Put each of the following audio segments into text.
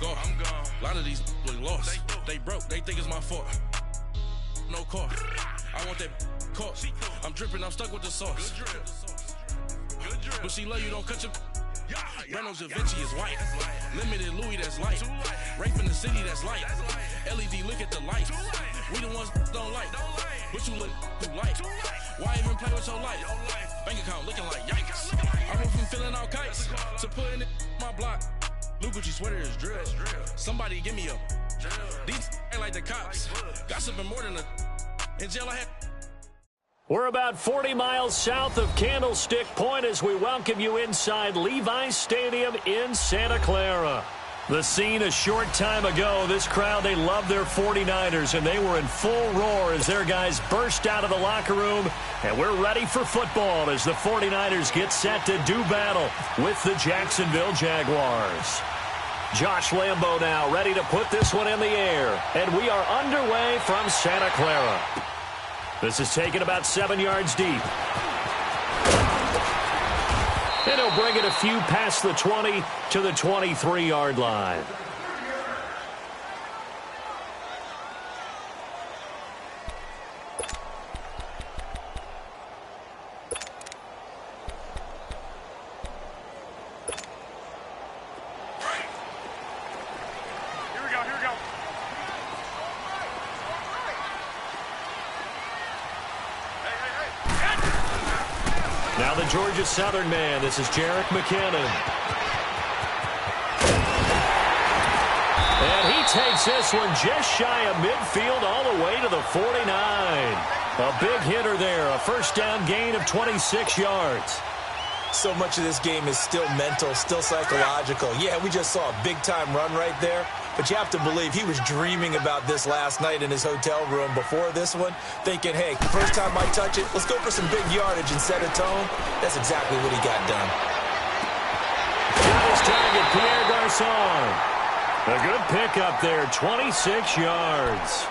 gone. A lot of these look lost. They broke, they think it's my fault. No car. I want that caught. I'm dripping, I'm stuck with the sauce. But she love you, don't cut your. Reynolds Da Vinci is white. Limited Louis, that's light. Rape in the city, that's light. LED, look at the lights. We the ones don't like. But you look too light. Why even play with your life? Bank account looking like yikes. I went from filling out kites to putting it in my block. Blue Gucci sweater is drill. Somebody give me a. These ain't like the cops. Gossiping more than a. In jail I had. We're about 40 miles south of Candlestick Point as we welcome you inside Levi's Stadium in Santa Clara. The scene a short time ago, this crowd, they love their 49ers, and they were in full roar as their guys burst out of the locker room. And we're ready for football as the 49ers get set to do battle with the Jacksonville Jaguars. Josh Lambo now ready to put this one in the air. And we are underway from Santa Clara. This is taken about 7 yards deep. And he'll bring it a few past the 20 to the 23-yard line. Now the Georgia Southern man. This is Jerick McKinnon. And he takes this one just shy of midfield all the way to the 49. A big hitter there. A first down gain of 26 yards. So much of this game is still mental, still psychological. Yeah, we just saw a big-time run right there. But you have to believe he was dreaming about this last night in his hotel room before this one, thinking, hey, first time I touch it, let's go for some big yardage and set a tone. That's exactly what he got done. Got his target, Pierre Garçon. A good pickup there, 26 yards.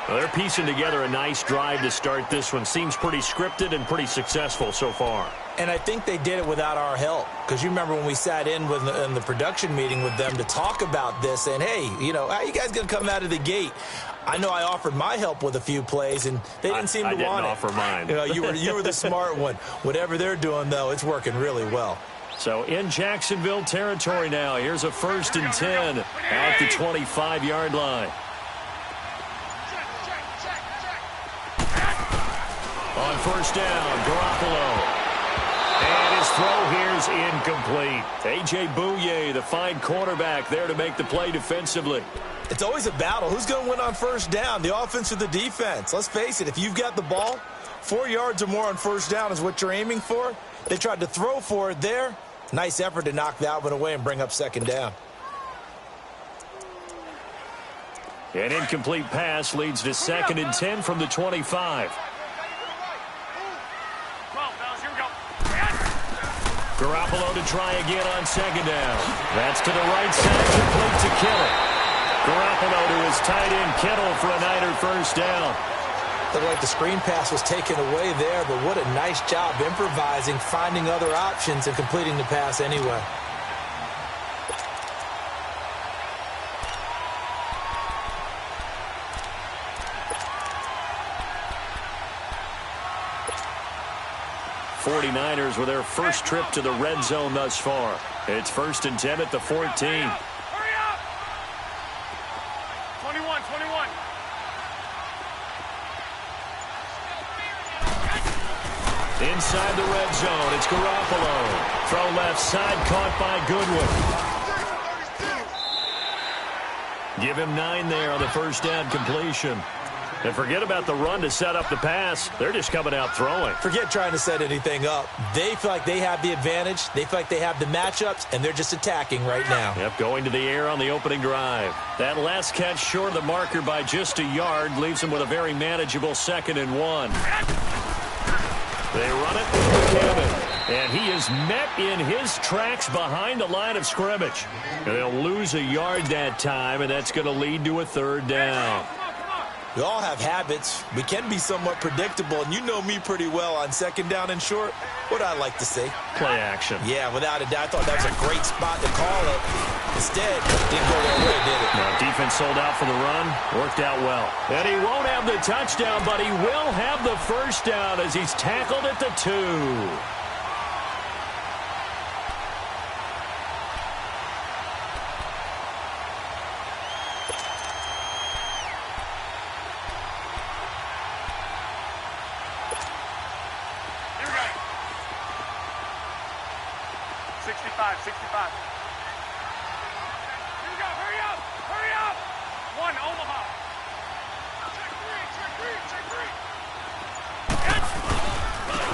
Well, they're piecing together a nice drive to start this one. Seems pretty scripted and pretty successful so far. And I think they did it without our help. Because you remember when we sat in the production meeting with them to talk about this, and hey, you know, how you guys going to come out of the gate? I know I offered my help with a few plays, and they didn't seem to want it. I didn't offer mine. You know, you were the smart one. Whatever they're doing, though, it's working really well. So in Jacksonville territory now. Here's a 1st and 10 at the 25-yard line. On first down, Garoppolo. And his throw here's incomplete. A.J. Bouye, the fine cornerback, there to make the play defensively. It's always a battle. Who's going to win on first down, the offense or the defense? Let's face it, if you've got the ball, 4 yards or more on first down is what you're aiming for. They tried to throw for it there. Nice effort to knock that one away and bring up second down. An incomplete pass leads to 2nd and 10 from the 25. Garoppolo to try again on 2nd down. That's to the right side, complete to Kittle. Garoppolo to his tight end Kittle for a Niner first down. Looked like the screen pass was taken away there, but what a nice job improvising, finding other options, and completing the pass anyway. '49ers with their first trip to the red zone thus far. It's 1st and 10 at the 14. Hurry up! 21. Inside the red zone, it's Garoppolo. Throw left side, caught by Goodwin. Give him 9 there on the first down completion. And forget about the run to set up the pass. They're just coming out throwing. Forget trying to set anything up. They feel like they have the advantage. They feel like they have the matchups, and they're just attacking right now. Yep, going to the air on the opening drive. That last catch short of the marker by just a yard leaves them with a very manageable 2nd and 1. They run it with McKinnon. And he is met in his tracks behind the line of scrimmage. And they'll lose a yard that time, and that's going to lead to a 3rd down. We all have habits. We can be somewhat predictable, and you know me pretty well on second down and short. What I like to say? Play action. Yeah, without a doubt. I thought that was a great spot to call it. Instead, didn't go their way, did it? No, defense sold out for the run. Worked out well. And he won't have the touchdown, but he will have the first down as he's tackled at the 2.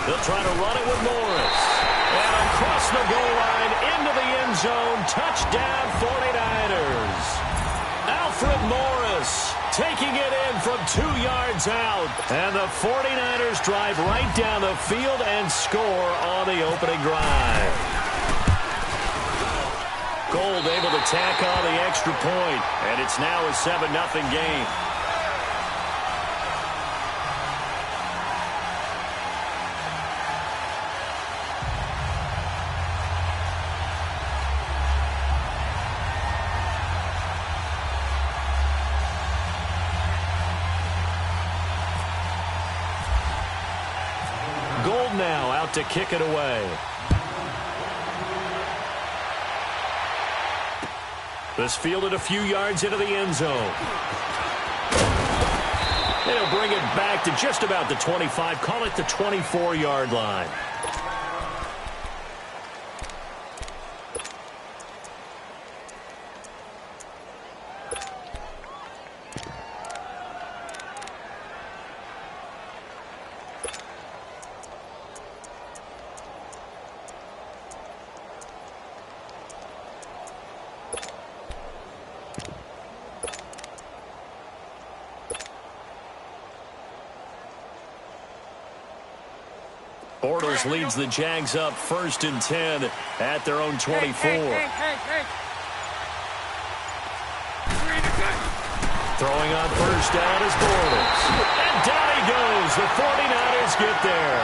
They'll try to run it with Morris. And across the goal line into the end zone. Touchdown 49ers. Alfred Morris taking it in from 2 yards out. And the 49ers drive right down the field and score on the opening drive. Gold able to tack on the extra point. And it's now a 7-0 game. Gold now out to kick it away. This fielded a few yards into the end zone. They'll bring it back to just about the 25. Call it the 24-yard line. Bortles leads the Jags up 1st and 10 at their own 24. Throwing on first down is Bortles. And down he goes. The 49ers get there.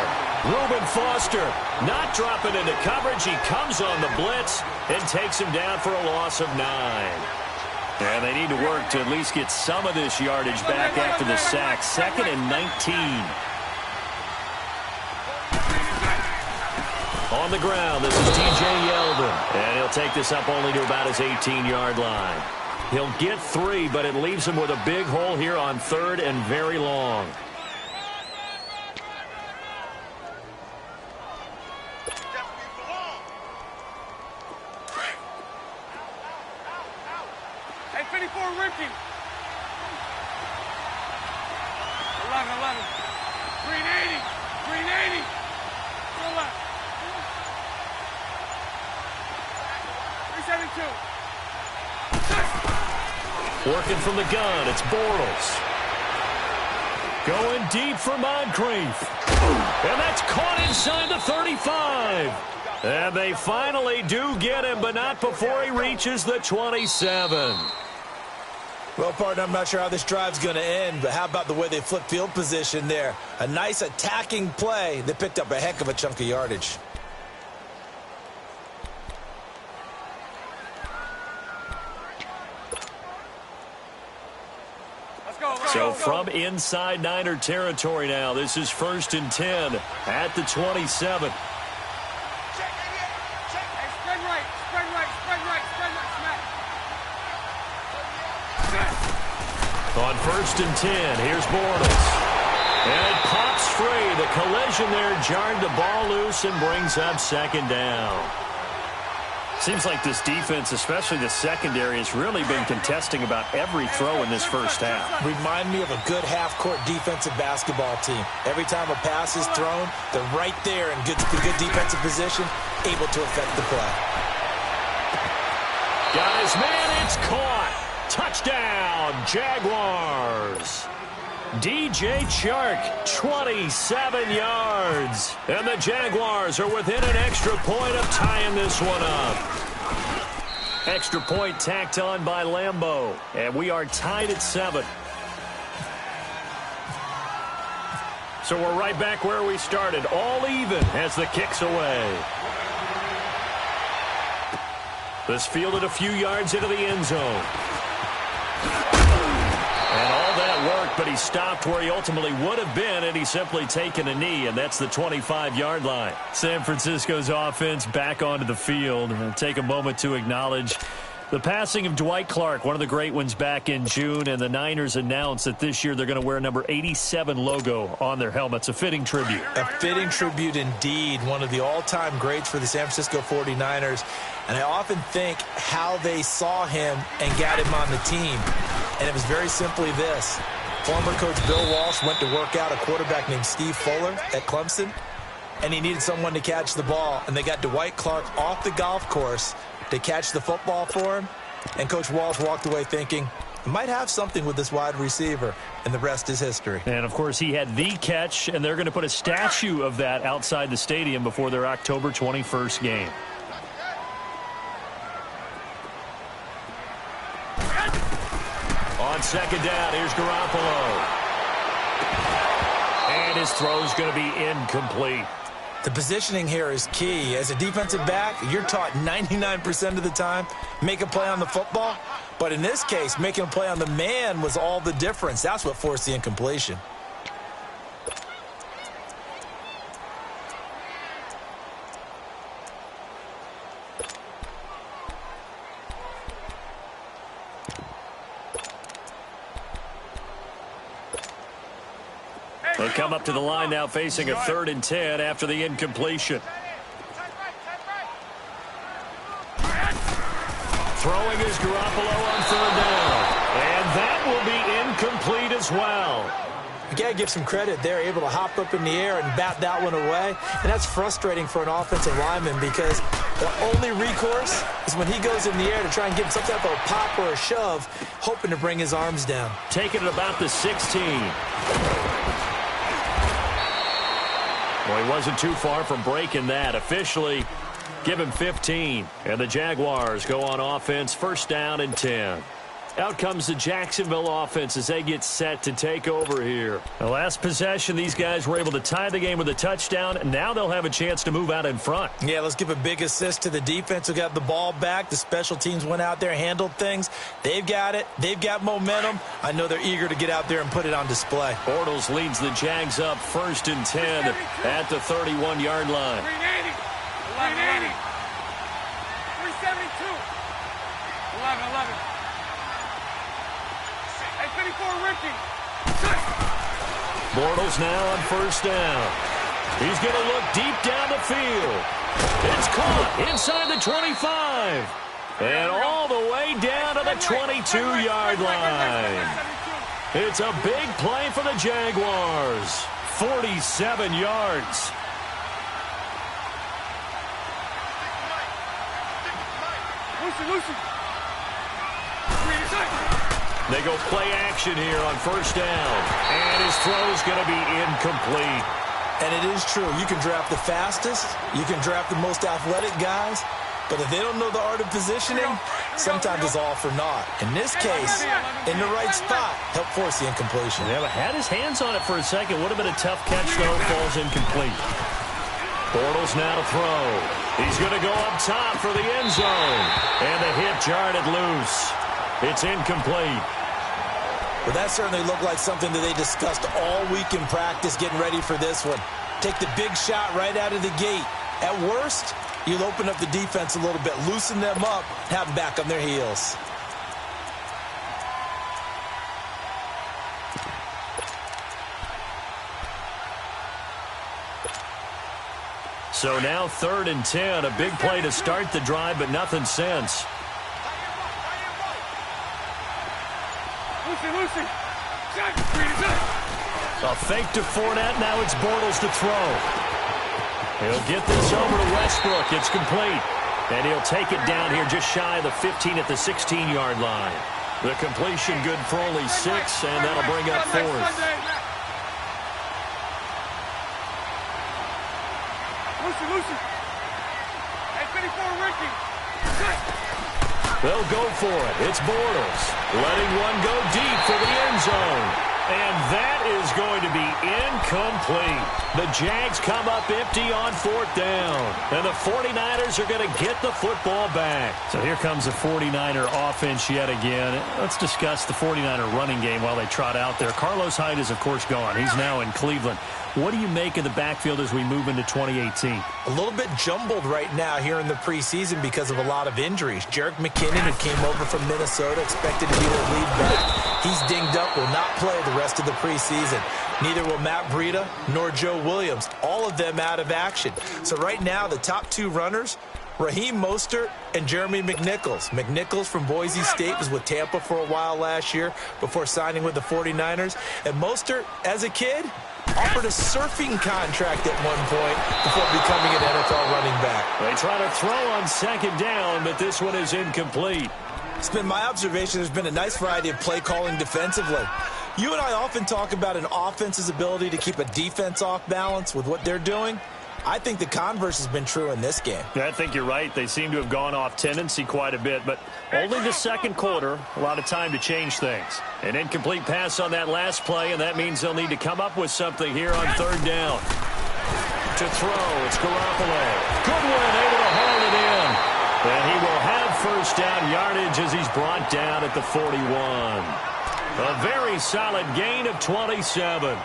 Reuben Foster not dropping into coverage. He comes on the blitz and takes him down for a loss of 9. And they need to work to at least get some of this yardage back after the sack. 2nd and 19. On the ground, this is DJ Yeldon. And he'll take this up only to about his 18-yard line. He'll get 3, but it leaves him with a big hole here on 3rd and very long. Hey, 54, Ricky. 11. 380. Go left. 372. Working from the gun, it's Bortles. Going deep for Moncrief. And that's caught inside the 35. And they finally do get him, but not before he reaches the 27. Well, partner, I'm not sure how this drive's going to end, but how about the way they flip field position there? A nice attacking play that picked up a heck of a chunk of yardage. So from inside Niner territory now, this is 1st and 10 at the 27. On 1st and 10, here's Bortles. And it pops free. The collision there jarred the ball loose and brings up 2nd down. Seems like this defense, especially the secondary, has really been contesting about every throw in this first half. Remind me of a good half-court defensive basketball team. Every time a pass is thrown, they're right there in good defensive position, able to affect the play. Got his man, it's caught. Touchdown, Jaguars. DJ Chark, 27 yards. And the Jaguars are within an extra point of tying this one up. Extra point tacked on by Lambeau. And we are tied at 7. So we're right back where we started, all even as the kick's away. This fielded a few yards into the end zone. And all that worked, but he stopped where he ultimately would have been, and he's simply taken a knee, and that's the 25-yard line. San Francisco's offense back onto the field. We'll take a moment to acknowledge the passing of Dwight Clark, one of the great ones back in June, and the Niners announced that this year they're going to wear number 87 logo on their helmets. A fitting tribute. A fitting tribute indeed. One of the all-time greats for the San Francisco 49ers. And I often think how they saw him and got him on the team. And it was very simply this. Former coach Bill Walsh went to work out a quarterback named Steve Fuller at Clemson, and he needed someone to catch the ball. And they got Dwight Clark off the golf course to catch the football for him. And Coach Walsh walked away thinking, I might have something with this wide receiver, and the rest is history. And, of course, he had the catch, and they're going to put a statue of that outside the stadium before their October 21st game. On second down, here's Garoppolo. And his throw's going to be incomplete. The positioning here is key. As a defensive back, you're taught 99% of the time, make a play on the football. But in this case, making a play on the man was all the difference. That's what forced the incompletion. They'll come up to the line now facing a 3rd and 10 after the incompletion. Throwing is Garoppolo on 3rd down. And that will be incomplete as well. You got to give some credit. They're able to hop up in the air and bat that one away. And that's frustrating for an offensive lineman because the only recourse is when he goes in the air to try and get some type of a pop or a shove, hoping to bring his arms down. Taking it about the 16. Well, he wasn't too far from breaking that. Officially, give him 15. And the Jaguars go on offense, 1st down and 10. Out comes the Jacksonville offense as they get set to take over here. The last possession, these guys were able to tie the game with a touchdown, and now they'll have a chance to move out in front. Yeah, let's give a big assist to the defense who got the ball back. The special teams went out there, handled things. They've got it. They've got momentum. I know they're eager to get out there and put it on display. Bortles leads the Jags up 1st and 10 at the 31-yard line. 380. 380. 372. 11. 54 Ricky. Bortles now on 1st down. He's going to look deep down the field. It's caught inside the 25. And all the way down to the 22-yard line. It's a big play for the Jaguars. 47 yards. Lucy. They go play action here on 1st down. And his throw's going to be incomplete. And it is true. You can draft the fastest. You can draft the most athletic guys. But if they don't know the art of positioning, sometimes it's all for naught. In this case, in the right spot, help force the incompletion. Yeah, but had his hands on it for a second. Would have been a tough catch, though. Falls incomplete. Bortles now to throw. He's going to go up top for the end zone. And the hit jarred it loose. It's incomplete. Well, that certainly looked like something that they discussed all week in practice getting ready for this one. Take the big shot right out of the gate. At worst, you'll open up the defense a little bit, loosen them up, have them back on their heels. So now 3rd and 10, a big play to start the drive, but nothing since. Lucy. A fake to Fournette. Now it's Bortles to throw. He'll get this over to Westbrook. It's complete. And he'll take it down here just shy of the 15 at the 16-yard line. The completion good for only 6, and that'll bring up 4th. Lucy. Hey, 54 Ricky. They'll go for it. It's Bortles letting one go deep for the end zone. And that is going to be incomplete. The Jags come up empty on 4th down. And the 49ers are going to get the football back. So here comes the 49er offense yet again. Let's discuss the 49er running game while they trot out there. Carlos Hyde is, of course, gone. He's now in Cleveland. What do you make of the backfield as we move into 2018? A little bit jumbled right now here in the preseason because of a lot of injuries. Jerick McKinnon, who came over from Minnesota, expected to be their lead back. He's dinged up, will not play the rest of the preseason. Neither will Matt Breida nor Joe Williams. All of them out of action. So right now, the top two runners, Raheem Mostert and Jeremy McNichols. McNichols from Boise State was with Tampa for a while last year before signing with the 49ers. And Mostert, as a kid, offered a surfing contract at one point before becoming an NFL running back. They try to throw on 2nd down, but this one is incomplete. It's been my observation there's been a nice variety of play calling defensively. You and I often talk about an offense's ability to keep a defense off balance with what they're doing. I think the converse has been true in this game. I think you're right. They seem to have gone off tendency quite a bit, but only the 2nd quarter, a lot of time to change things. An incomplete pass on that last play, and that means they'll need to come up with something here on 3rd down. To throw, it's Garoppolo. Goodwin able to haul it in. And he will have 1st down yardage as he's brought down at the 41. A very solid gain of 27.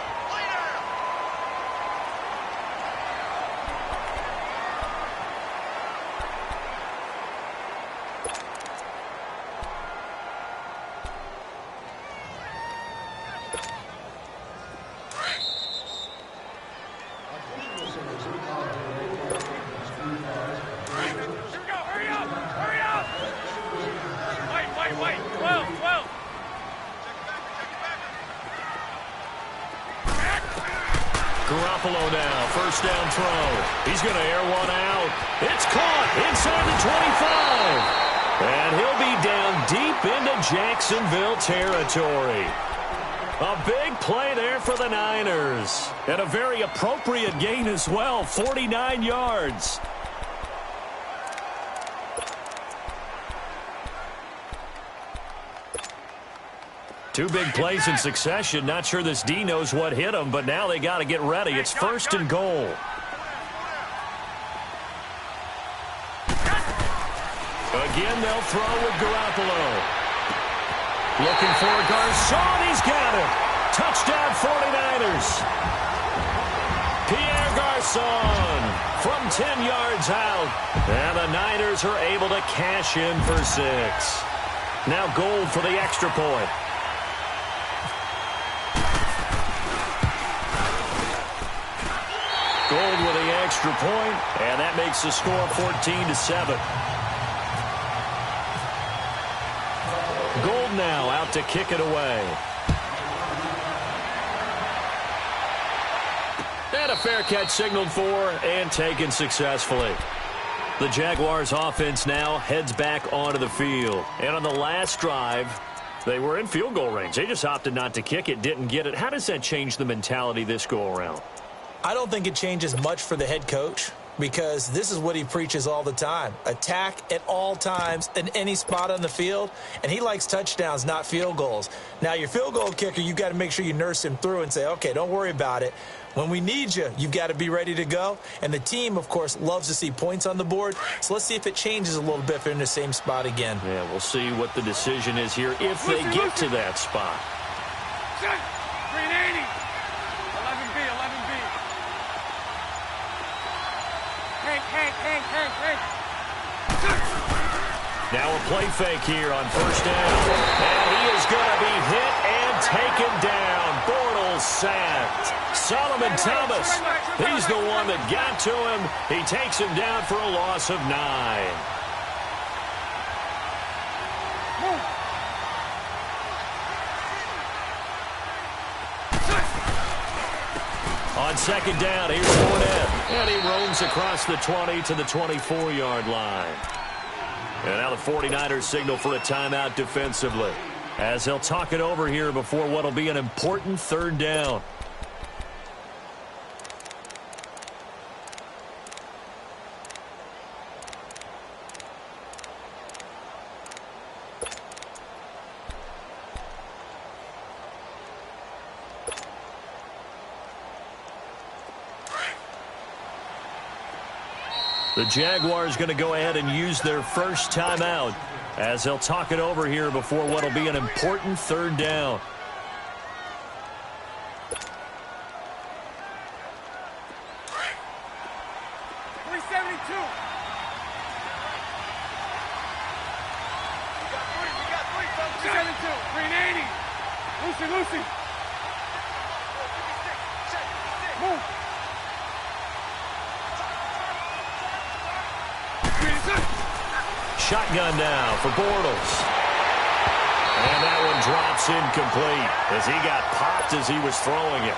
Garoppolo now, 1st down throw. He's going to air one out. It's caught inside the 25. And he'll be down deep into Jacksonville territory. A big play there for the Niners. And a very appropriate gain as well, 49 yards. Two big plays in succession. Not sure this D knows what hit him, but now they got to get ready. It's 1st and goal. Again, they'll throw with Garoppolo. Looking for Garcon. He's got it. Touchdown 49ers. Pierre Garcon from 10 yards out. And the Niners are able to cash in for 6. Now Gold for the extra point. Gold with the extra point, and that makes the score 14-7. Gold now out to kick it away. And a fair catch signaled for and taken successfully. The Jaguars offense now heads back onto the field. And on the last drive, they were in field goal range. They just opted not to kick it, didn't get it. How does that change the mentality this go around? I don't think it changes much for the head coach because this is what he preaches all the time. Attack at all times in any spot on the field, and he likes touchdowns, not field goals. Now, your field goal kicker, you've got to make sure you nurse him through and say, okay, don't worry about it. When we need you, you've got to be ready to go. And the team, of course, loves to see points on the board. So let's see if it changes a little bit if they're in the same spot again. Yeah, we'll see what the decision is here if they get to that spot. 380. 11B, 11B. Hank. Now a play fake here on 1st down. And he is going to be hit and taken down. Bortles sacked. Solomon Thomas, he's the one that got to him. He takes him down for a loss of 9. On 2nd down, here's Fournette. And he roams across the 20 to the 24-yard line. And now the 49ers signal for a timeout defensively, as they'll talk it over here before what will be an important 3rd down. The Jaguars going to go ahead and use their first timeout as they'll talk it over here before what will be an important third down. Lucy. Move. Shotgun now for Bortles. And that one drops incomplete as he got popped as he was throwing it.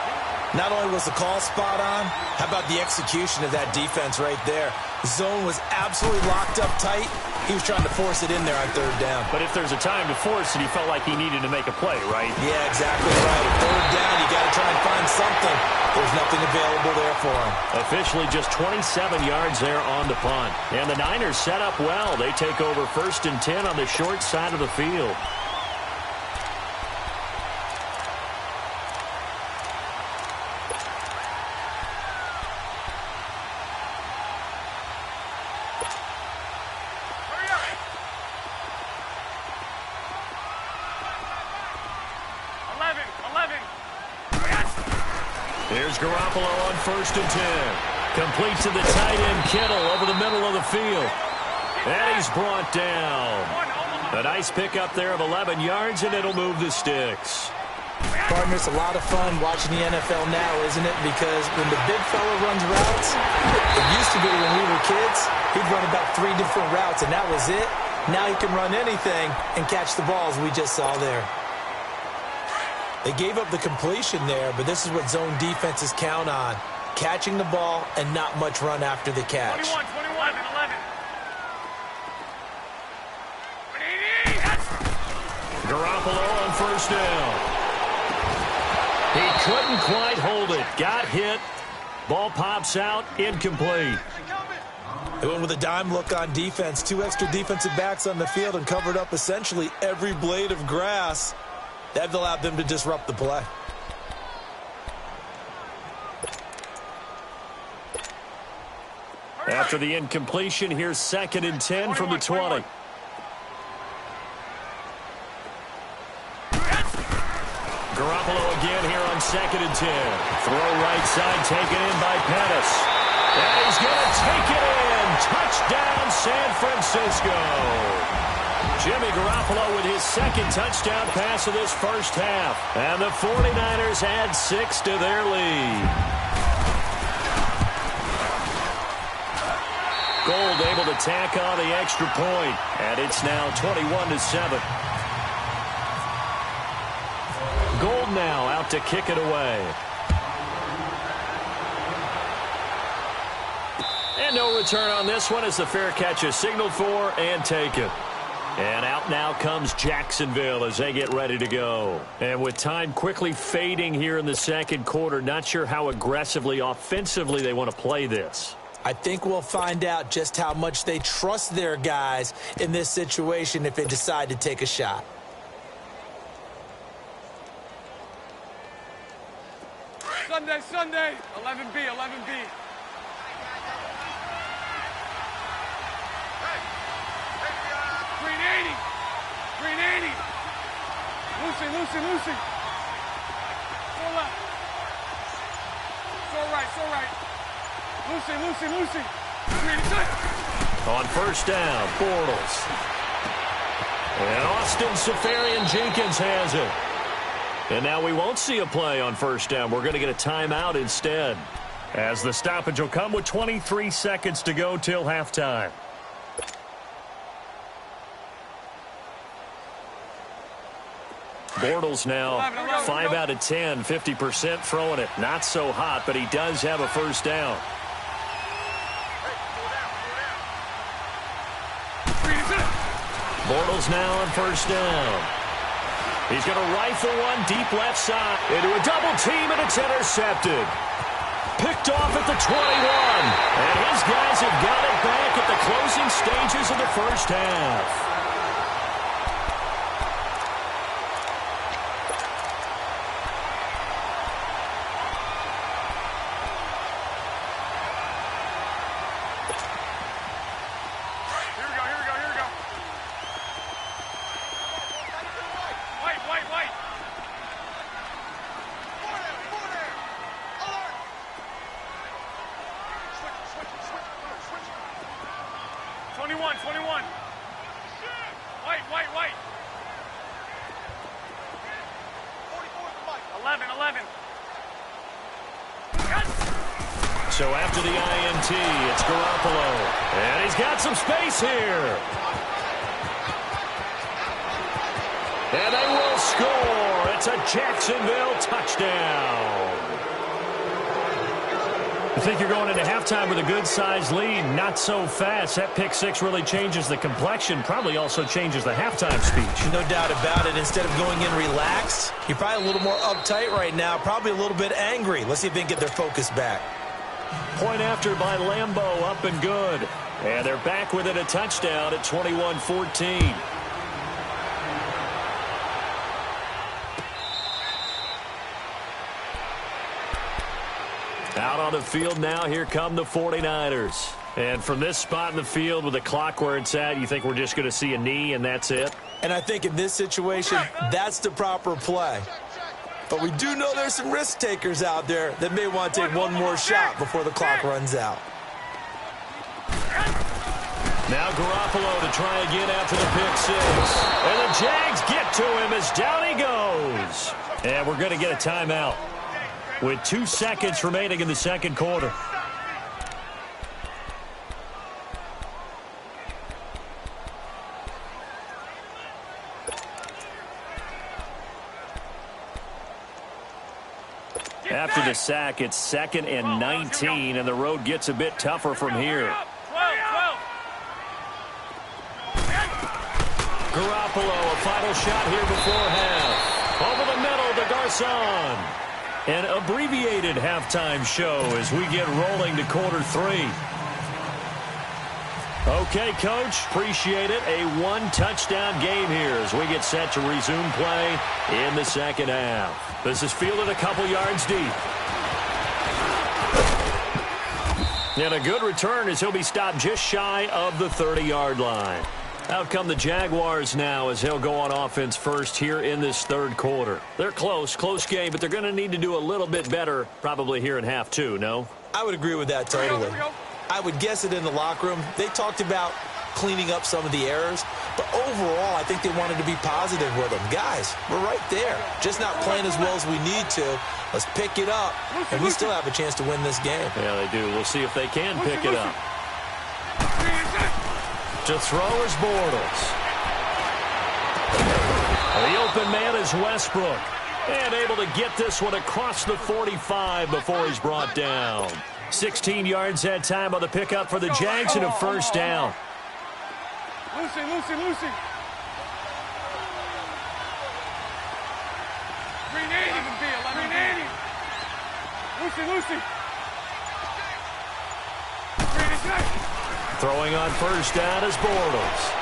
Not only was the call spot on, how about the execution of that defense right there? Zone was absolutely locked up tight. He was trying to force it in there on third down. But if there's a time to force it, he felt like he needed to make a play, right? Yeah, exactly right. Third down, you got to try and find something. There's nothing available there for him. Officially just 27 yards there on the punt. And the Niners set up well. They take over 1st and 10 on the short side of the field. Here's Garoppolo on 1st and 10. Complete to the tight end, Kittle, over the middle of the field. And he's brought down. A nice pickup there of 11 yards, and it'll move the sticks. Partner, it's a lot of fun watching the NFL now, isn't it? Because when the big fella runs routes, it used to be when we were kids, he'd run about 3 different routes, and that was it. Now he can run anything and catch the balls we just saw there. They gave up the completion there, but this is what zone defenses count on. Catching the ball and not much run after the catch. 21, 11. Garoppolo on 1st down. He couldn't quite hold it. Got hit. Ball pops out. Incomplete. They went with a dime look on defense. 2 extra defensive backs on the field and covered up essentially every blade of grass. That allowed them to disrupt the play. After the incompletion, here's 2nd and 10 from the 20. Garoppolo again here on 2nd and 10. Throw right side taken in by Pettis. And he's going to take it in. Touchdown, San Francisco. Jimmy Garoppolo with his 2nd touchdown pass of this first half. And the 49ers add 6 to their lead. Gold able to tack on the extra point. And it's now 21-7. Gold now out to kick it away. And no return on this one as the fair catch is signaled for and taken. And out now comes Jacksonville as they get ready to go. And with time quickly fading here in the second quarter, not sure how aggressively, offensively they want to play this. I think we'll find out just how much they trust their guys in this situation if they decide to take a shot. Sunday, 11B. Green 80. Lucy. So left. So right. Lucy. Green touch. On 1st down, Bortles. And Austin Seferian-Jenkins has it. And now we won't see a play on 1st down. We're going to get a timeout instead, as the stoppage will come with 23 seconds to go till halftime. Bortles now 5 out of 10, 50% throwing it. Not so hot, but he does have a 1st down. Bortles now on 1st down. He's going to rifle one deep left side into a double team, and it's intercepted. Picked off at the 21. And his guys have got it back at the closing stages of the first half. 11. So after the INT, it's Garoppolo. And he's got some space here. And they will score. It's a Jacksonville touchdown. I think you're going into halftime with a good-sized lead. Not so fast. That pick six really changes the complexion. Probably also changes the halftime speech. No doubt about it. Instead of going in relaxed, you're probably a little more uptight right now. Probably a little bit angry. Let's see if they can get their focus back. Point after by Lambeau, up and good. And they're back within a touchdown at 21-14. Out on the field now, here come the 49ers. And from this spot in the field with the clock where it's at, you think we're just going to see a knee and that's it? And I think in this situation, that's the proper play. But we do know there's some risk takers out there that may want to take one more shot before the clock runs out. Now Garoppolo to try again after the pick six. And the Jags get to him as down he goes. And we're going to get a timeout with 2 seconds remaining in the second quarter. After the sack, it's 2nd and 19, and the road gets a bit tougher from here. Garoppolo, a final shot here before half. Over the middle to Garcon. An abbreviated halftime show as we get rolling to quarter 3. Okay, Coach, appreciate it. A one-touchdown game here as we get set to resume play in the second half. This is fielded a couple yards deep. And a good return as he'll be stopped just shy of the 30-yard line. Out come the Jaguars now as he'll go on offense first here in this third quarter. They're close game, but they're going to need to do a little bit better probably here in half 2, no? I would agree with that totally. I would guess it in the locker room. They talked about cleaning up some of the errors, but overall, I think they wanted to be positive with them. Guys, we're right there. Just not playing as well as we need to. Let's pick it up, and we still have a chance to win this game. Yeah, they do. We'll see if they can pick it up. To throw is Bortles. The open man is Westbrook. And able to get this one across the 45 before he's brought down. 16 yards that time on the pickup for the Jags and a first down. Lucy. Green 80. Lucy. Throwing on first down is Bortles.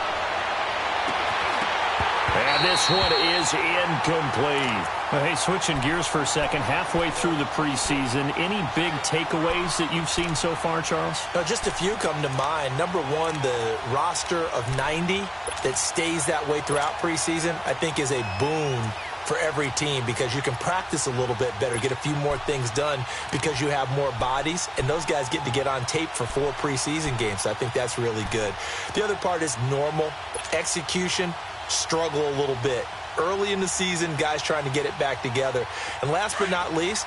And this one is incomplete. Well, hey, switching gears for a second, halfway through the preseason, any big takeaways that you've seen so far, Charles? Just a few come to mind. Number one, the roster of 90 that stays that way throughout preseason, I think is a boon for every team because you can practice a little bit better, get a few more things done because you have more bodies, and those guys get to get on tape for 4 preseason games. So I think that's really good. The other part is normal execution. Struggle a little bit. Early in the season, guys trying to get it back together. And last but not least,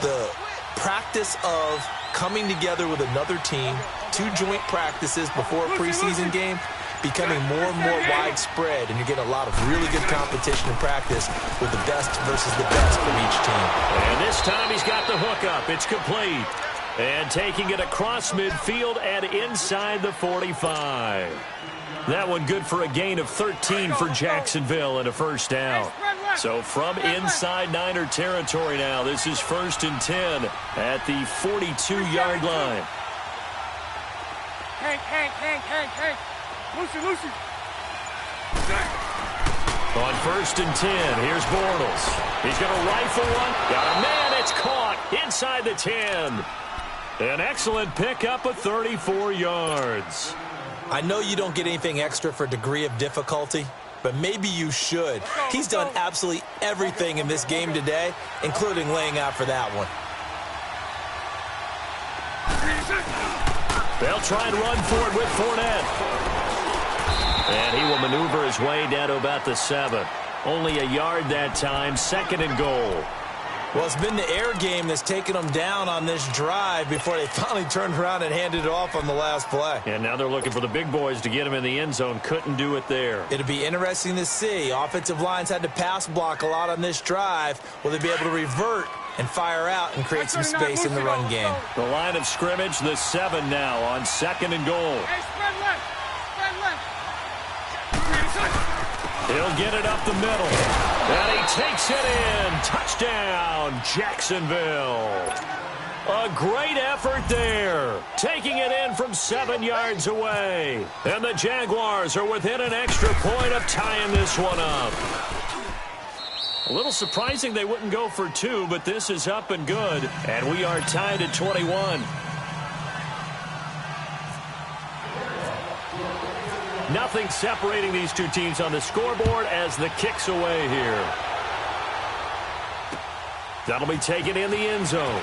the practice of coming together with another team, 2 joint practices before a preseason game, becoming more and more widespread, and you're getting a lot of really good competition in practice with the best versus the best from each team. And this time he's got the hookup. It's complete. And taking it across midfield and inside the 45. That one good for a gain of 13 for Jacksonville and a first down. So from inside Niner territory now, this is 1st and 10 at the 42-yard line. Hank. Lucy. On 1st and 10, here's Bortles. He's going to rifle one. Got a man. It's caught inside the 10. An excellent pickup of 34 yards. I know you don't get anything extra for degree of difficulty, but maybe you should. He's done absolutely everything in this game today, including laying out for that one. They'll try and run for it with Fournette. And he will maneuver his way down to about the 7. Only a yard that time, 2nd and goal. Well, it's been the air game that's taken them down on this drive before they finally turned around and handed it off on the last play. And now they're looking for the big boys to get him in the end zone. Couldn't do it there. It'll be interesting to see. Offensive lines had to pass block a lot on this drive. Will they be able to revert and fire out and create some space in the run game? The line of scrimmage, the 7 now on 2nd and goal. Hey, spread left. Spread left. He'll get it up the middle. And he takes it in. Touchdown, Jacksonville. A great effort there. Taking it in from 7 yards away. And the Jaguars are within an extra point of tying this one up. A little surprising they wouldn't go for 2, but this is up and good. And we are tied at 21. Nothing separating these two teams on the scoreboard as the kick's away here. That'll be taken in the end zone.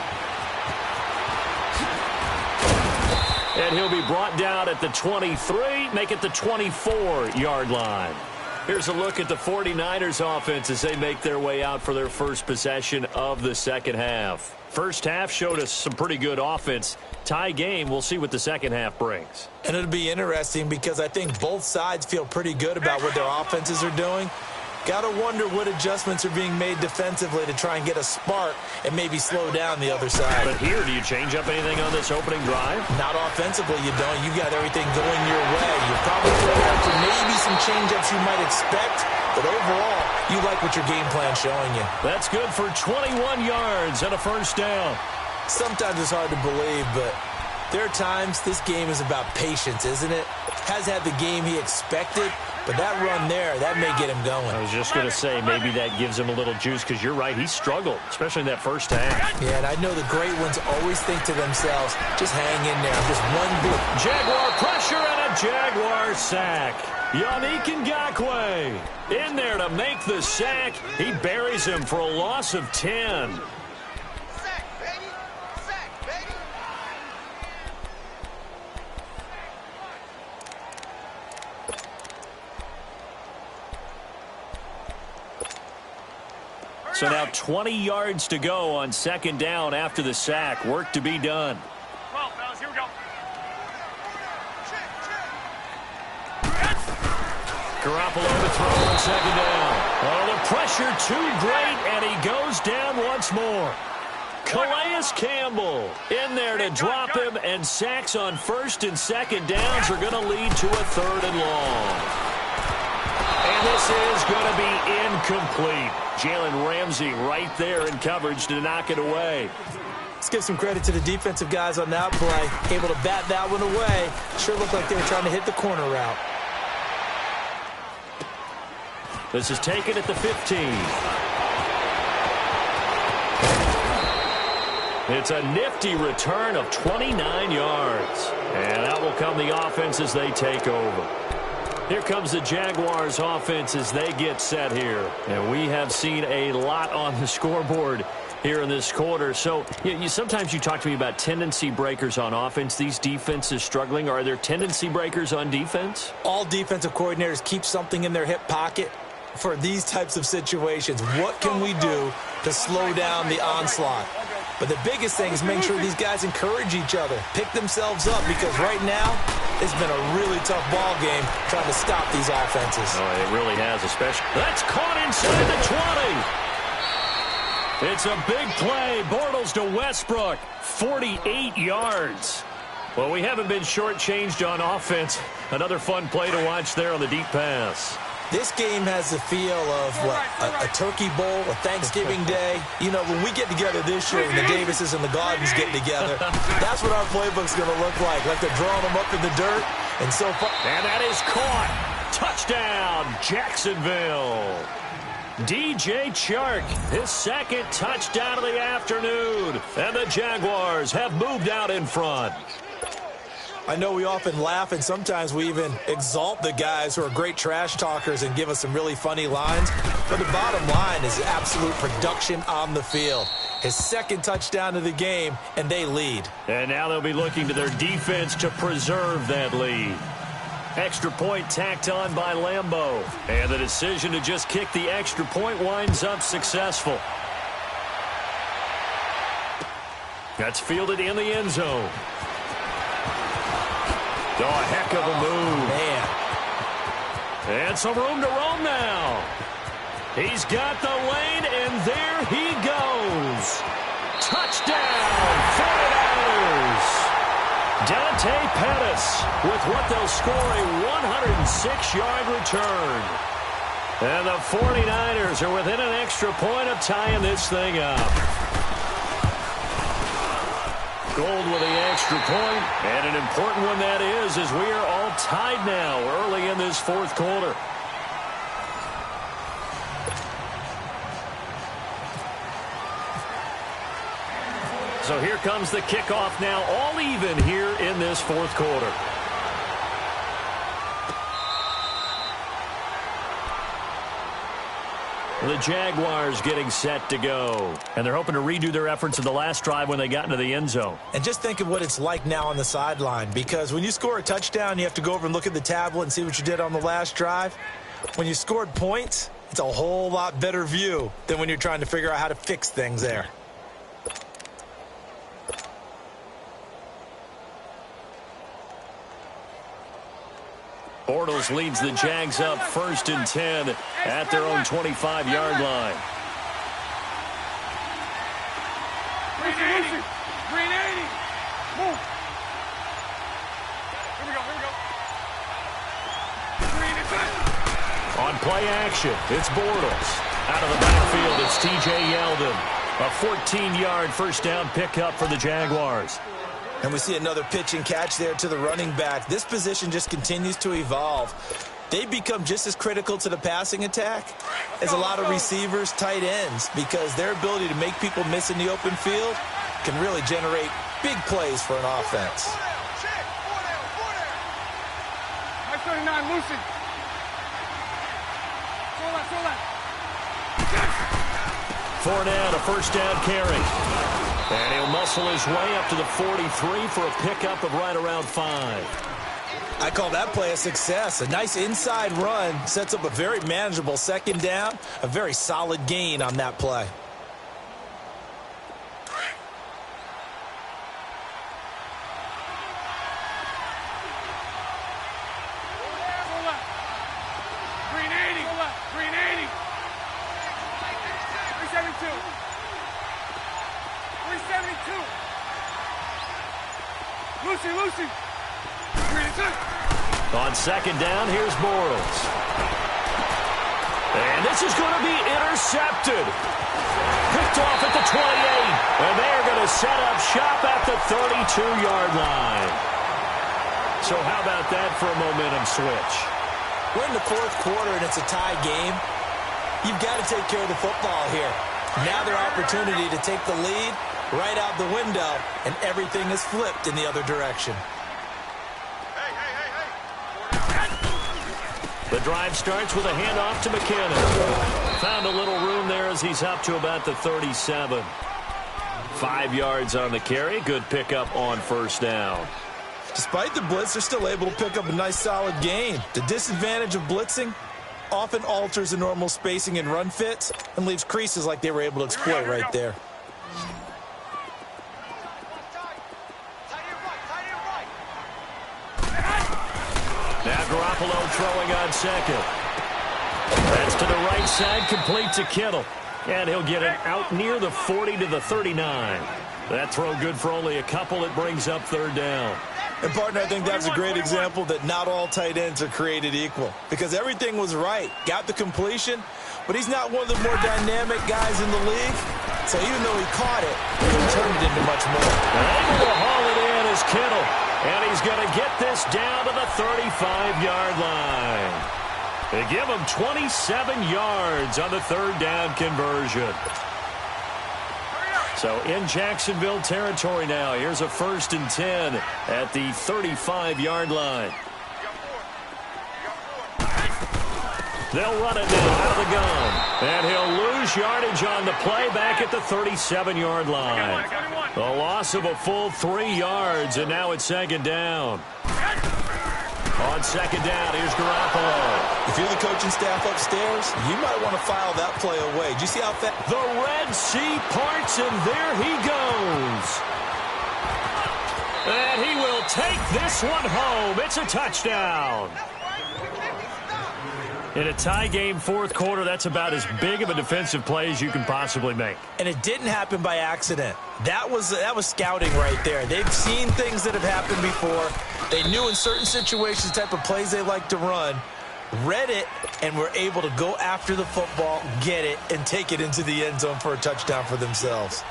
And he'll be brought down at the 23, make it the 24-yard line. Here's a look at the 49ers offense as they make their way out for their first possession of the second half. First half showed us some pretty good offense. Tie game, we'll see what the second half brings. And it'll be interesting because I think both sides feel pretty good about what their offenses are doing. Got to wonder what adjustments are being made defensively to try and get a spark and maybe slow down the other side. But here, do you change up anything on this opening drive? Not offensively, you don't. You got everything going your way. You probably throw out to maybe some change-ups you might expect, but overall, you like what your game plan's showing you. That's good for 21 yards and a first down. Sometimes it's hard to believe, but there are times this game is about patience, isn't it? Has had the game he expected, but that run there, that may get him going. I was just going to say, maybe that gives him a little juice, because you're right, he struggled, especially in that first half. Yeah, and I know the great ones always think to themselves, just hang in there, just one blip. Jaguar pressure and a Jaguar sack. Yannick Ngakoue in there to make the sack. He buries him for a loss of 10. So now 20 yards to go on second down after the sack. Work to be done. 12, fellas, here we go. Garoppolo to throw on second down. Oh, the pressure too great, and he goes down once more. Calais Campbell in there to drop him, and sacks on first and second downs are going to lead to a 3rd and long. And this is going to be incomplete. Jalen Ramsey right there in coverage to knock it away. Let's give some credit to the defensive guys on that play. Able to bat that one away. Sure looked like they were trying to hit the corner route. This is taken at the 15. It's a nifty return of 29 yards. And out will come the offense as they take over. Here comes the Jaguars offense as they get set here. And we have seen a lot on the scoreboard here in this quarter. So sometimes you talk to me about tendency breakers on offense. These defenses struggling. Are there tendency breakers on defense? All defensive coordinators keep something in their hip pocket for these types of situations. What can we do to slow down the onslaught? But the biggest thing is making sure these guys encourage each other, pick themselves up, because right now it's been a really tough ball game trying to stop these offenses. Oh, it really has, especially. That's caught inside the 20. It's a big play. Bortles to Westbrook, 48 yards. Well, we haven't been shortchanged on offense. Another fun play to watch there on the deep pass. This game has the feel of, what, a turkey bowl, a Thanksgiving day. You know, when we get together this year and the Davises and the Gardens get together, that's what our playbook's going to look like they're drawing them up in the dirt. And so far. And that is caught. Touchdown, Jacksonville. DJ Chark, his second touchdown of the afternoon. And the Jaguars have moved out in front. I know we often laugh, and sometimes we even exalt the guys who are great trash talkers and give us some really funny lines. But the bottom line is absolute production on the field. His second touchdown of the game, and they lead. And now they'll be looking to their defense to preserve that lead. Extra point tacked on by Lambeau. And the decision to just kick the extra point winds up successful. That's fielded in the end zone. Oh, a heck of a move. Man. And some room to roam now. He's got the lane, and there he goes. Touchdown, 49ers. Dante Pettis with what they'll score a 106-yard return. And the 49ers are within an extra point of tying this thing up. Gold with the extra point, and an important one that is, as we are all tied now early in this fourth quarter. So here comes the kickoff now, all even here in this fourth quarter. The Jaguars getting set to go. And they're hoping to redo their efforts in the last drive when they got into the end zone. And just think of what it's like now on the sideline, because when you score a touchdown, you have to go over and look at the tablet and see what you did on the last drive. When you scored points, it's a whole lot better view than when you're trying to figure out how to fix things there. Bortles leads the Jags up 1st and 10 at their own 25-yard line. 380. 380. Move. Here we go. 380. On play action, it's Bortles. Out of the backfield, it's T.J. Yeldon. A 14-yard first down pickup for the Jaguars. And we see another pitch and catch there to the running back. This position just continues to evolve. They become just as critical to the passing attack as a lot of receivers, tight ends, because their ability to make people miss in the open field can really generate big plays for an offense. 539, Lucy. Go left. Fournette, a first down carry. And he'll muscle his way up to the 43 for a pickup of right around 5. I call that play a success. A nice inside run sets up a very manageable second down, a very solid gain on that play. Lucy. On second down, here's Bortles. And this is going to be intercepted. Picked off at the 28. And they're going to set up shop at the 32-yard line. So how about that for a momentum switch? We're in the fourth quarter and it's a tie game. You've got to take care of the football here. Now their opportunity to take the lead right out the window, and everything is flipped in the other direction. The drive starts with a handoff to McKinnon. Found a little room there as he's up to about the 37. 5 yards on the carry. Good pickup on first down. Despite the blitz, they're still able to pick up a nice solid gain. The disadvantage of blitzing often alters the normal spacing and run fits and leaves creases like they were able to exploit right there. Now Garoppolo throwing on second. That's to the right side, complete to Kittle. And he'll get it out near the 40 to the 39. That throw good for only a couple. It brings up third down. And, partner, I think that's a great example that not all tight ends are created equal. Because everything was right. Got the completion, but he's not one of the more dynamic guys in the league. So even though he caught it, he turned it into much more. Able to haul it in is Kittle. And he's going to get this down to the 35-yard line. They give him 27 yards on the third down conversion. So in Jacksonville territory now. Here's a 1st and 10 at the 35-yard line. They'll run it now out of the gun. And he'll lose yardage on the play back at the 37-yard line. A loss of a full 3 yards, and now it's second down. On second down, here's Garoppolo. If you're the coaching staff upstairs, you might want to file that play away. Do you see how fast? The Red Sea parts, and there he goes. And he will take this one home. It's a touchdown. In a tie game fourth quarter, that's about as big of a defensive play as you can possibly make. And it didn't happen by accident. That was scouting right there. They've seen things that have happened before. They knew in certain situations the type of plays they like to run, read it, and were able to go after the football, get it, and take it into the end zone for a touchdown for themselves.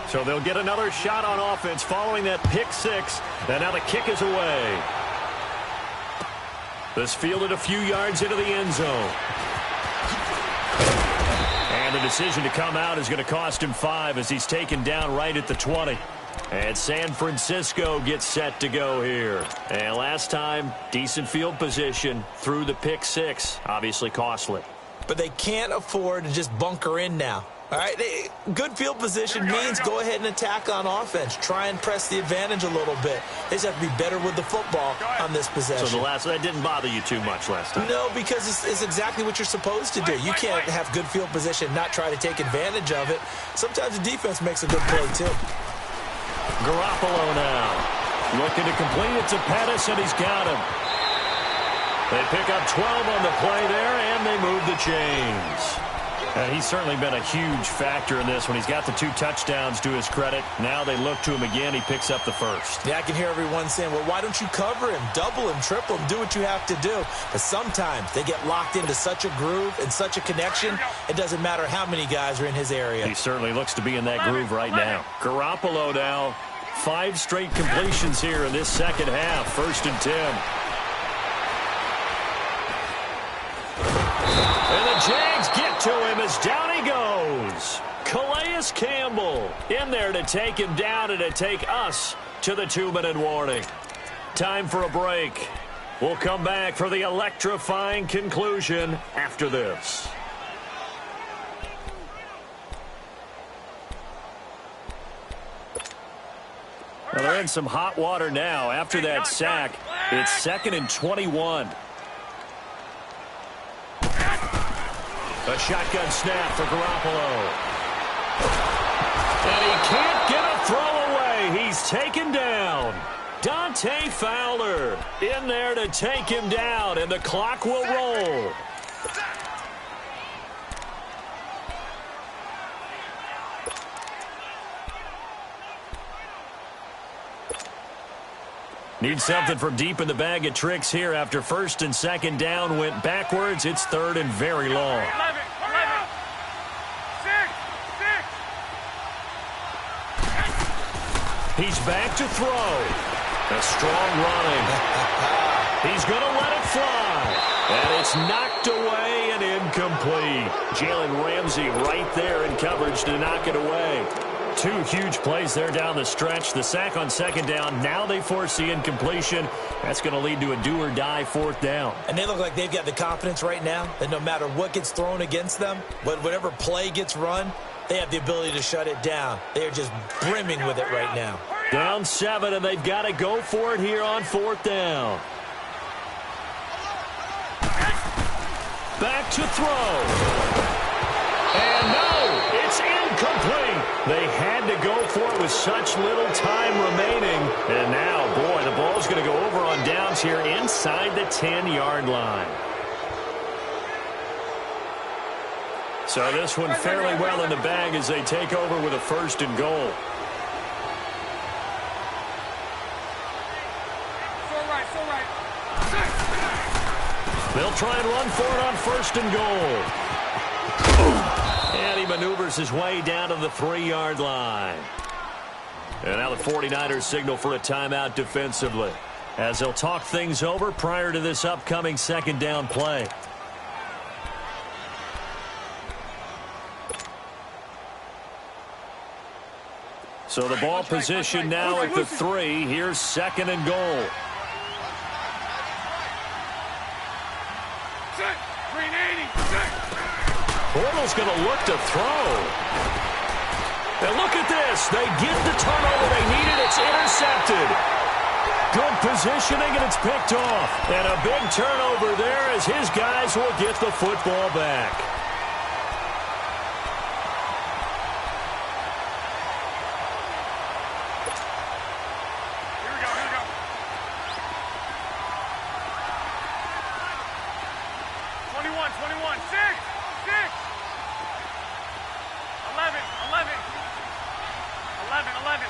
So they'll get another shot on offense following that pick six, and now the kick is away. This fielded a few yards into the end zone. And the decision to come out is going to cost him 5 as he's taken down right at the 20. And San Francisco gets set to go here. And last time, decent field position through the pick six. Obviously costly. But they can't afford to just bunker in now. All right, good field position means go ahead and attack on offense. Try and press the advantage a little bit. They just have to be better with the football on this possession. So that didn't bother you too much last time? No, because it's exactly what you're supposed to do. You can't have good field position, not try to take advantage of it. Sometimes the defense makes a good play, too. Garoppolo now. Looking to complete it to Pettis, and he's got him. They pick up 12 on the play there, and they move the chains. And he's certainly been a huge factor in this when he's got the 2 touchdowns to his credit. Now they look to him again. He picks up the first. Yeah, I can hear everyone saying, well, why don't you cover him, double him, triple him, do what you have to do. But sometimes they get locked into such a groove and such a connection, it doesn't matter how many guys are in his area. He certainly looks to be in that groove right now. Garoppolo now, 5 straight completions here in this second half. 1st and 10. And the Jags get to him as down he goes. Calais Campbell in there to take him down and to take us to the 2-minute warning. Time for a break. We'll come back for the electrifying conclusion after this. Well, they're in some hot water now. After that sack, it's 2nd and 21. A shotgun snap for Garoppolo. And he can't get a throw away. He's taken down. Dante Fowler in there to take him down, and the clock will roll. Need something from deep in the bag of tricks here after 1st and 2nd down went backwards. It's 3rd and very long. 11, 6, 6. He's back to throw. A strong running. He's going to let it fly. And it's knocked away and incomplete. Jalen Ramsey right there in coverage to knock it away. 2 huge plays there down the stretch. The sack on 2nd down. Now they force the incompletion. That's going to lead to a do-or-die 4th down. And they look like they've got the confidence right now that no matter what gets thrown against them, whatever play gets run, they have the ability to shut it down. They are just brimming with it right now. Down 7, and they've got to go for it here on 4th down. Back to throw. And no, it's incomplete. They had to go for it with such little time remaining. And now, boy, the ball's going to go over on downs here inside the 10-yard line. So this one fairly well in the bag as they take over with a 1st and goal. They'll try and run for it on 1st and goal. And he maneuvers his way down to the 3-yard line. And now the 49ers signal for a timeout defensively, as they'll talk things over prior to this upcoming 2nd down play. So the ball position now at the 3. Here's 2nd and goal. Bortles going to look to throw. And look at this. They get the turnover they needed. It's intercepted. Good positioning, and it's picked off. And a big turnover there as his guys will get the football back. Here we go, here we go. 21, 21, 6, 6. 11, 11. 11, 11.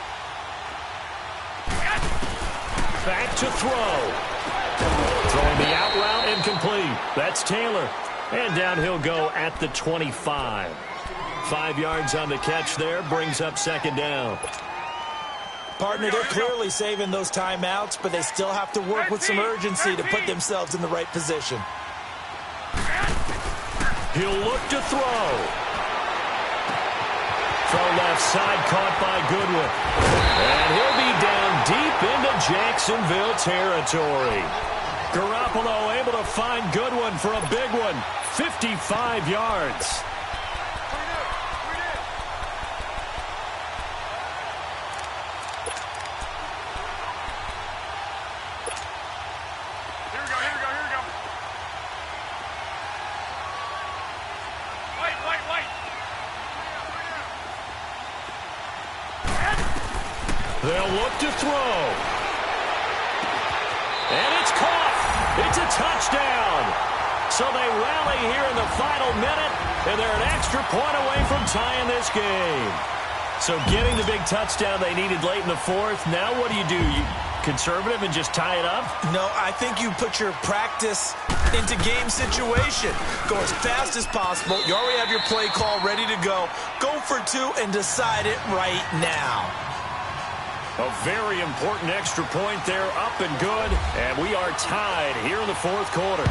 Back to throw. Throwing the out route incomplete. That's Taylor. And down he'll go at the 25. 5 yards on the catch there. Brings up second down. Partner, they're clearly saving those timeouts, but they still have to work with some urgency to put themselves in the right position. He'll look to throw. Throw left side, caught by Goodwin. And he'll be down deep into Jacksonville territory. Garoppolo able to find Goodwin for a big one. 55 yards. They'll look to throw. And it's caught. It's a touchdown. So they rally here in the final minute, and they're an extra point away from tying this game. So getting the big touchdown they needed late in the fourth. Now what do? You conservative and just tie it up? No, I think you put your practice into game situation. Go as fast as possible. You already have your play call ready to go. Go for two and decide it right now. A very important extra point there, up and good. And we are tied here in the fourth quarter.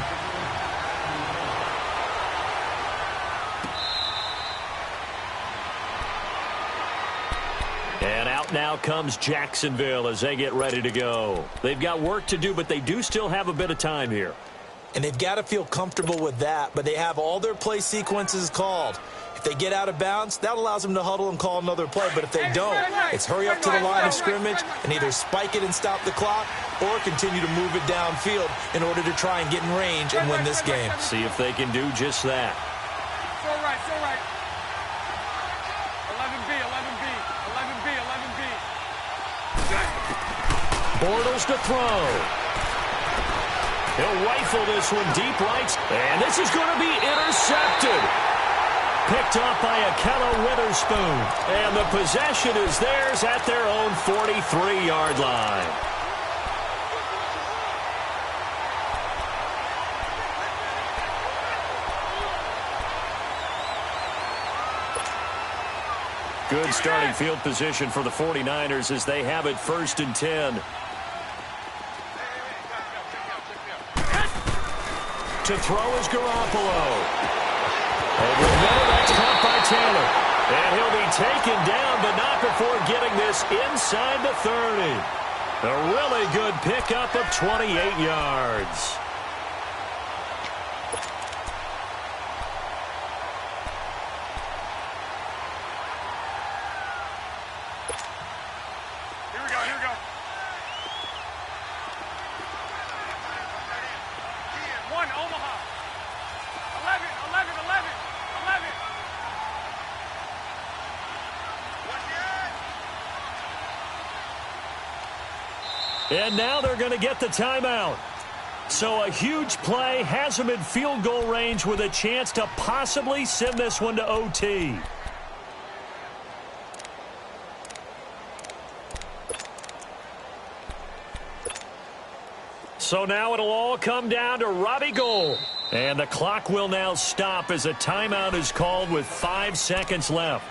And out now comes Jacksonville as they get ready to go. They've got work to do, but they do still have a bit of time here. And they've got to feel comfortable with that, but they have all their play sequences called. If they get out of bounds, that allows them to huddle and call another play. But if they don't, it's hurry up to the line of scrimmage and either spike it and stop the clock or continue to move it downfield in order to try and get in range and win this game. See if they can do just that. So right, so right. 11B, 11B, 11B, 11B. Bortles to throw. He'll rifle this one deep right. And this is going to be intercepted. Picked off by Akello Witherspoon. And the possession is theirs at their own 43-yard line. Good starting field position for the 49ers as they have it 1st and 10. To throw is Garoppolo. Over the middle, that's caught by Taylor. And he'll be taken down, but not before getting this inside the 30. A really good pickup of 28 yards. Here we go, here we go. 1, Omaha. 11, 11, 11, 11. And now they're going to get the timeout. So a huge play has them in field goal range with a chance to possibly send this one to OT. So now it'll all come down to Robbie Gould. And the clock will now stop as a timeout is called with 5 seconds left.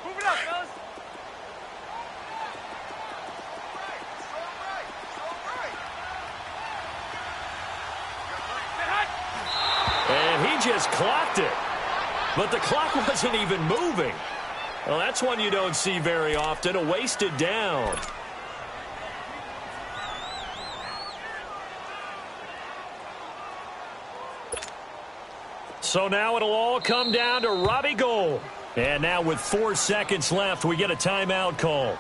Move it up, fellas. And he just clocked it. But the clock wasn't even moving. Well, that's one you don't see very often, a wasted down. So now it'll all come down to Robbie Gould. And now with 4 seconds left, we get a timeout call.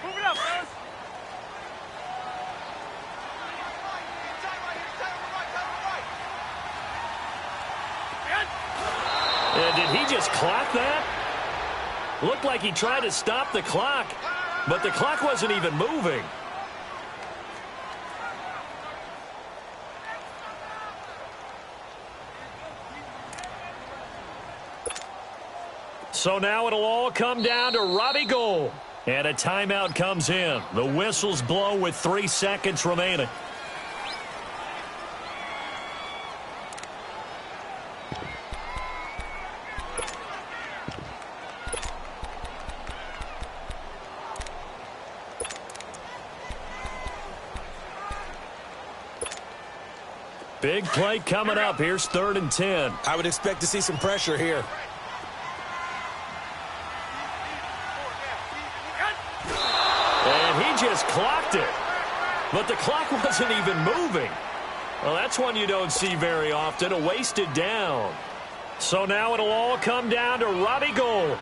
Move it up, fellas. And did he just clock that? Looked like he tried to stop the clock, but the clock wasn't even moving. So now it'll all come down to Robbie Gould. And a timeout comes in. The whistles blow with 3 seconds remaining. Big play coming up. Here's 3rd and 10. I would expect to see some pressure here. And he just clocked it. But the clock wasn't even moving. Well, that's one you don't see very often, a wasted down. So now it'll all come down to Robbie Gould.